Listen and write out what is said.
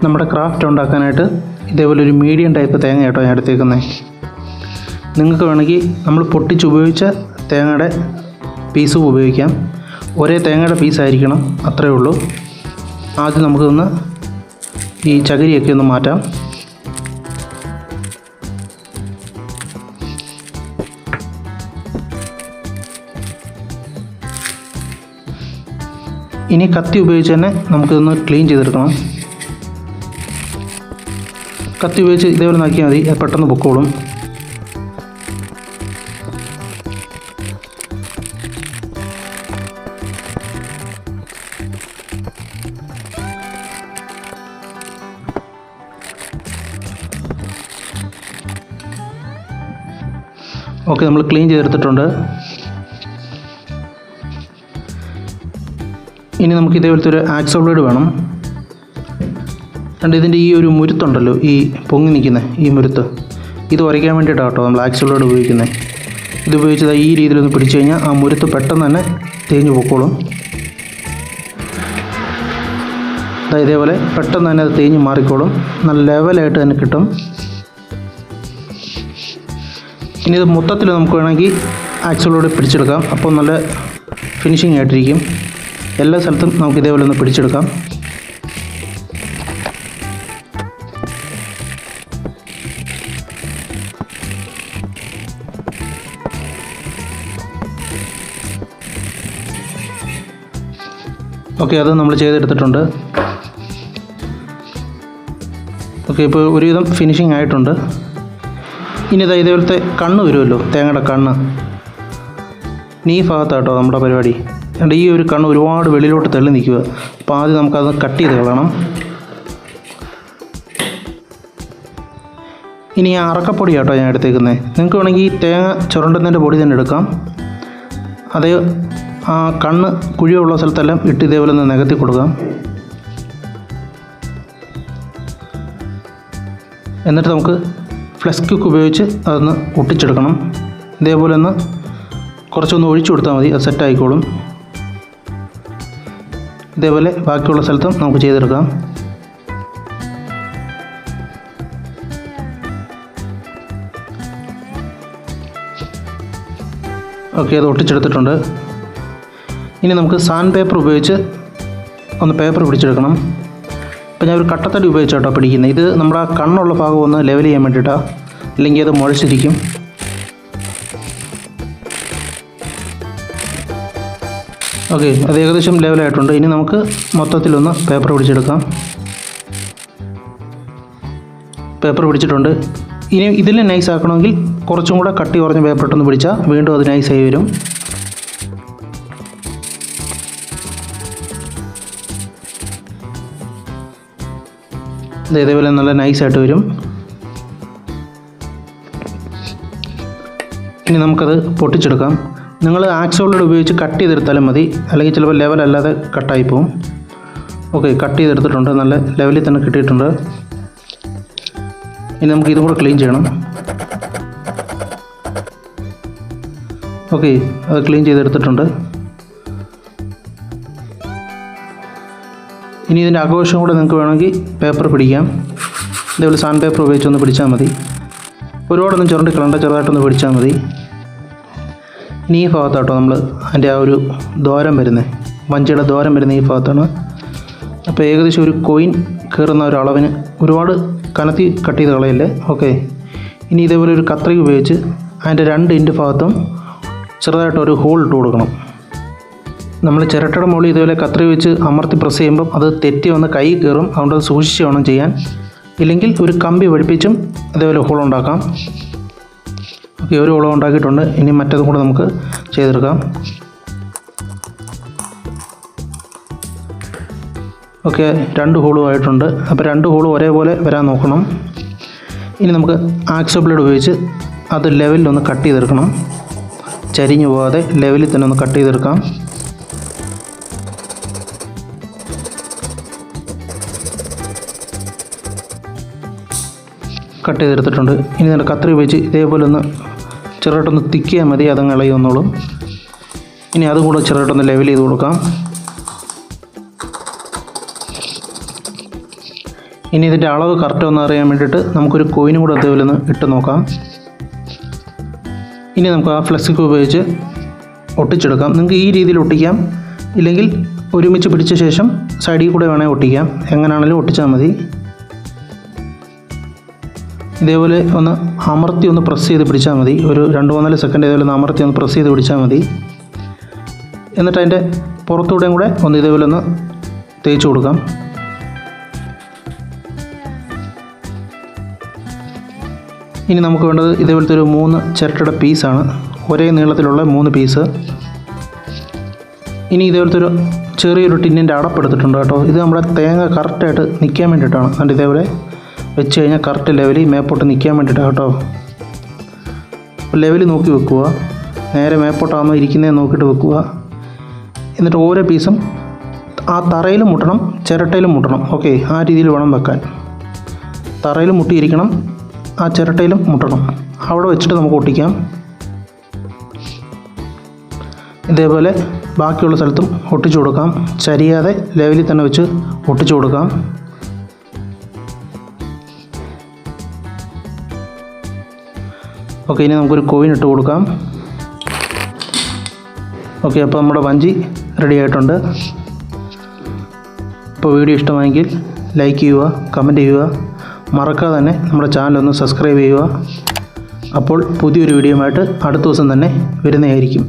നമ്മുടെ ക്രാഫ്റ്റ് ഉണ്ടാക്കാനായിട്ട് ഇതേപോലെ ഒരു മീഡിയം ടൈപ്പ് തേങ്ങ കേട്ടോ ഞാൻ എടുത്തേക്കുന്നത്. നിങ്ങൾക്ക് വേണമെങ്കിൽ നമ്മൾ പൊട്ടിച്ചുപയോഗിച്ച തേങ്ങയുടെ പീസും ഉപയോഗിക്കാം. ഒരേ തേങ്ങയുടെ പീസായിരിക്കണം, അത്രയേ ഉള്ളൂ. ആദ്യം നമുക്കൊന്ന് ഈ ചകിരിയൊക്കെ ഒന്ന് മാറ്റാം. ഇനി കത്തി ഉപയോഗിച്ച് തന്നെ നമുക്കിതൊന്ന് ക്ലീൻ ചെയ്തെടുക്കണം. കത്തി ഉപയോഗിച്ച് ഇതേപോലെ നോക്കിയാൽ മതി, അത് പെട്ടെന്ന് പൊക്കോളും. ഓക്കെ, നമ്മൾ ക്ലീൻ ചെയ്തെടുത്തിട്ടുണ്ട്. ഇനി നമുക്ക് ഇതേപോലത്തെ ഒരു ആക്സോ ബ്ലേഡ് വേണം. രണ്ട് ഇതിൻ്റെ ഈ ഒരു മുരുത്തുണ്ടല്ലോ, ഈ പൊങ്ങി നിൽക്കുന്ന ഈ മുരുത്ത്, ഇത് ഉരയ്ക്കാൻ വേണ്ടിയിട്ടാണ് കേട്ടോ നമ്മൾ ആക്സോ ബ്ലേഡ് ഉപയോഗിക്കുന്നത്. ഇത് ഉപയോഗിച്ചത് ഈ രീതിയിലൊന്ന് പിടിച്ചു കഴിഞ്ഞാൽ ആ മുരുത്ത് പെട്ടെന്ന് തന്നെ തേഞ്ഞു പൊക്കോളും. ഇതേപോലെ പെട്ടെന്ന് തന്നെ അത് തേഞ്ഞ് മാറിക്കോളും. നല്ല ലെവലായിട്ട് തന്നെ കിട്ടും. ഇനി ഇത് മൊത്തത്തിൽ നമുക്ക് വേണമെങ്കിൽ ആക്സോ ബ്ലേഡ് പിടിച്ചെടുക്കാം. അപ്പോൾ നല്ല ഫിനിഷിംഗ് ആയിട്ടിരിക്കും. എല്ലാ സ്ഥലത്തും നമുക്ക് ഇതേപോലെ ഒന്ന് പിടിച്ചെടുക്കാം. ഓക്കെ, അത് നമ്മൾ ചെയ്തെടുത്തിട്ടുണ്ട്. ഓക്കെ, ഇപ്പോൾ ഒരുവിധം ഫിനിഷിംഗ് ആയിട്ടുണ്ട്. ഇനി ഇതേപോലത്തെ കണ്ണ് വരുമല്ലോ, തേങ്ങയുടെ കണ്ണ്, ഇനി ഈ ഭാഗത്താട്ടോ നമ്മുടെ പരിപാടി. അതുകൊണ്ട് ഈ ഒരു കണ്ണ് ഒരുപാട് വെളിയിലോട്ട് തള്ളി നിൽക്കുക. അപ്പോൾ ആദ്യം നമുക്കത് കട്ട് ചെയ്ത് കളയണം. ഇനി ആ അറക്കപ്പൊടി കേട്ടോ ഞാൻ എടുത്തേക്കുന്നത്. നിങ്ങൾക്ക് വേണമെങ്കിൽ ഈ തേങ്ങ ചുരണ്ടുന്നതിൻ്റെ പൊടി തന്നെ എടുക്കാം. അതേ ആ കണ്ണ് കുഴിയുള്ള സ്ഥലത്തെല്ലാം ഇട്ട് ഇതേപോലെ ഒന്ന് നികത്തി കൊടുക്കാം. എന്നിട്ട് നമുക്ക് ഫ്ലെക്സ് ക്യൂക്ക് ഉപയോഗിച്ച് അതൊന്ന് ഒട്ടിച്ചെടുക്കണം. ഇതേപോലെ ഒന്ന് കുറച്ചൊന്ന് ഒഴിച്ചു കൊടുത്താൽ മതി, അത് സെറ്റ് ആയിക്കോളും. ഇതേപോലെ ബാക്കിയുള്ള സ്ഥലത്തും നമുക്ക് ചെയ്തെടുക്കാം. ഓക്കെ, അത് ഒട്ടിച്ചെടുത്തിട്ടുണ്ട്. ഇനി നമുക്ക് സാൻഡ് പേപ്പർ ഉപയോഗിച്ച് ഒന്ന് പേപ്പർ പിടിച്ചെടുക്കണം. ഇപ്പോൾ ഞാൻ ഒരു കട്ടത്തടി ഉപയോഗിച്ചാട്ടോ പിടിക്കുന്നത്. ഇത് നമ്മുടെ ആ കണ്ണുള്ള ഭാഗം ഒന്ന് ലെവൽ ചെയ്യാൻ വേണ്ടിയിട്ടാണ്, അല്ലെങ്കിൽ അത് മുഴച്ചിരിക്കും. ഓക്കെ, അത് ഏകദേശം ലെവലായിട്ടുണ്ട്. ഇനി നമുക്ക് മൊത്തത്തിലൊന്ന് പേപ്പർ പിടിച്ചെടുക്കാം. പേപ്പർ പിടിച്ചിട്ടുണ്ട്. ഇനി ഇതിൽ നൈസ് ആക്കണമെങ്കിൽ കുറച്ചും കൂടെ കട്ടി കുറഞ്ഞ പേപ്പർ ഇട്ടൊന്ന് പിടിച്ചാൽ വീണ്ടും അത് നൈസായി വരും. ഇതേപോലെ നല്ല നൈസായിട്ട് വരും. ഇനി നമുക്കത് പൊട്ടിച്ചെടുക്കാം. നിങ്ങൾ ആക്സോ ബ്ലേഡ് ഉപയോഗിച്ച് കട്ട് ചെയ്തെടുത്താലും മതി, അല്ലെങ്കിൽ ചിലപ്പോൾ ലെവലല്ലാതെ കട്ടായി പോവും. ഓക്കെ, കട്ട് ചെയ്തെടുത്തിട്ടുണ്ട്. നല്ല ലെവലിൽ തന്നെ കിട്ടിയിട്ടുണ്ട്. ഇനി നമുക്ക് ഇതും കൂടെ ക്ലീൻ ചെയ്യണം. ഓക്കെ, അത് ക്ലീൻ ചെയ്തെടുത്തിട്ടുണ്ട്. ഇനി ഇതിൻ്റെ ആഘോഷം കൂടെ നിങ്ങൾക്ക് വേണമെങ്കിൽ പേപ്പർ പിടിക്കാം. ഇതേപോലെ സാൻഡ് പേപ്പർ ഉപയോഗിച്ചൊന്ന് പിടിച്ചാൽ മതി. ഒരുപാടൊന്നും ചുരണ്ടി കളണ്ട, ചെറുതായിട്ടൊന്ന് പിടിച്ചാൽ മതി. ഇനി ഈ ഭാഗത്താട്ടോ നമ്മൾ അതിൻ്റെ ആ ഒരു ദ്വാരം വരുന്നത്, വഞ്ചിയുടെ ദ്വാരം വരുന്ന ഈ ഭാഗത്താണ്. അപ്പോൾ ഏകദേശം ഒരു കോയിൻ കയറുന്ന ഒരു അളവിന്, ഒരുപാട് കനത്തി കട്ട് ചെയ്ത് കളയല്ലേ. ഓക്കെ, ഇനി ഇതേപോലെ ഒരു കത്രിക ഉപയോഗിച്ച് അതിൻ്റെ 2 ഇഞ്ച് ഭാഗത്തും ചെറുതായിട്ടൊരു ഹോൾ ഇട്ട് കൊടുക്കണം. നമ്മൾ ചിരട്ടയുടെ മുകളിൽ ഇതേപോലെ കത്രിക വെച്ച് അമർത്തി പ്രസ് ചെയ്യുമ്പം അത് തെറ്റി വന്ന് കൈ കയറും. അതുകൊണ്ട് അത് സൂക്ഷിച്ച് വേണം ചെയ്യാൻ. ഇല്ലെങ്കിൽ ഒരു കമ്പി പഠിപ്പിച്ചും ഇതേപോലെ ഹോൾ ഉണ്ടാക്കാം. ഓക്കെ, ഒരു ഹോൾ ഉണ്ടാക്കിയിട്ടുണ്ട്. ഇനി മറ്റതും കൂടെ നമുക്ക് ചെയ്തെടുക്കാം. ഓക്കെ, 2 ഹോളും ആയിട്ടുണ്ട്. അപ്പോൾ 2 ഹോളും ഒരേപോലെ വരാൻ നോക്കണം. ഇനി നമുക്ക് ആക്സോ ബ്ലേഡ് ഉപയോഗിച്ച് അത് ലെവലിലൊന്ന് കട്ട് ചെയ്തെടുക്കണം. ചരിഞ്ഞു പോകാതെ ലെവലിൽ തന്നെ ഒന്ന് കട്ട് ചെയ്തെടുക്കാം. കട്ട് ചെയ്തെടുത്തിട്ടുണ്ട്. ഇനി നമ്മുടെ കത്രി ഉപയോഗിച്ച് ഇതേപോലെ ഒന്ന് ചെറുതായിട്ടൊന്ന് തിക്കിയാൽ മതി, അതങ്ങ് ഇളകി വന്നോളും. ഇനി അതും കൂടെ ചെറുതായിട്ടൊന്ന് ലെവൽ ചെയ്ത് കൊടുക്കാം. ഇനി ഇതിൻ്റെ അളവ് കറക്റ്റ് ഒന്ന് അറിയാൻ വേണ്ടിയിട്ട് നമുക്കൊരു കോയിനും കൂടെ അതേപോലെ ഒന്ന് ഇട്ട് നോക്കാം. ഇനി നമുക്ക് ആ ഫ്ലെക്സിക്ക് ഉപയോഗിച്ച് ഒട്ടിച്ചെടുക്കാം. നിങ്ങൾക്ക് ഈ രീതിയിൽ ഒട്ടിക്കാം, ഇല്ലെങ്കിൽ ഒരുമിച്ച് പിടിച്ച ശേഷം സൈഡിൽ കൂടെ വേണമെങ്കിൽ ഒട്ടിക്കാം. എങ്ങനെയാണെങ്കിലും ഒട്ടിച്ചാൽ മതി. ഇതേപോലെ ഒന്ന് അമർത്തി ഒന്ന് പ്രസ് ചെയ്ത് പിടിച്ചാൽ മതി. ഒരു 2-3 സെക്കൻഡ് ഇതേപോലെ ഒന്ന് അമർത്തി ഒന്ന് പ്രസ് ചെയ്ത് പിടിച്ചാൽ മതി. എന്നിട്ട് അതിൻ്റെ പുറത്തൂടെയും കൂടെ ഒന്ന് ഇതേപോലെ ഒന്ന് തേച്ച് കൊടുക്കാം. ഇനി നമുക്ക് വേണ്ടത് ഇതേപോലത്തെ ഒരു 3 ചിരട്ടയുടെ പീസാണ്. ഒരേ നീളത്തിലുള്ള 3 പീസ്. ഇനി ഇതേപോലത്തെ ഒരു ചെറിയൊരു ടിന്നിൻ്റെ അടപ്പെടുത്തിട്ടുണ്ട് കേട്ടോ. ഇത് നമ്മുടെ തേങ്ങ കറക്റ്റായിട്ട് നിൽക്കാൻ വേണ്ടിയിട്ടാണ്. അതുകൊണ്ട് ഇതേപോലെ വെച്ച് കഴിഞ്ഞാൽ കറക്റ്റ് ലെവലിൽ മേപ്പോട്ട് നിൽക്കാൻ വേണ്ടിയിട്ടാണ് കേട്ടോ. ലെവൽ നോക്കി വെക്കുക. നേരെ മേപ്പോട്ടാകുമ്പോൾ ഇരിക്കുന്നതിന് നോക്കിയിട്ട് വെക്കുക. എന്നിട്ട് ഓരോ പീസും ആ തറയിലും മുട്ടണം, ചിരട്ടയിലും മുട്ടണം. ഓക്കെ, ആ രീതിയിൽ വേണം വെക്കാൻ. തറയിലും മുട്ടിയിരിക്കണം, ആ ചിരട്ടയിലും മുട്ടണം. അവിടെ വെച്ചിട്ട് നമുക്ക് ഒട്ടിക്കാം. ഇതേപോലെ ബാക്കിയുള്ള സ്ഥലത്തും ഒട്ടിച്ചു കൊടുക്കാം. ചരിയാതെ ലെവലിൽ തന്നെ വെച്ച് ഒട്ടിച്ചു കൊടുക്കാം. ഓക്കെ, ഇനി നമുക്കൊരു കോയിൻ ഇട്ട് കൊടുക്കാം. ഓക്കെ, അപ്പോൾ നമ്മുടെ വഞ്ചി റെഡി ആയിട്ടുണ്ട്. ഇപ്പോൾ വീഡിയോ ഇഷ്ടമായെങ്കിൽ ലൈക്ക് ചെയ്യുക, കമൻറ്റ് ചെയ്യുക, മറക്കാതെ തന്നെ നമ്മുടെ ചാനലൊന്ന് സബ്സ്ക്രൈബ് ചെയ്യുക. അപ്പോൾ പുതിയൊരു വീഡിയോയുമായിട്ട് അടുത്ത ദിവസം തന്നെ വരുന്നതായിരിക്കും.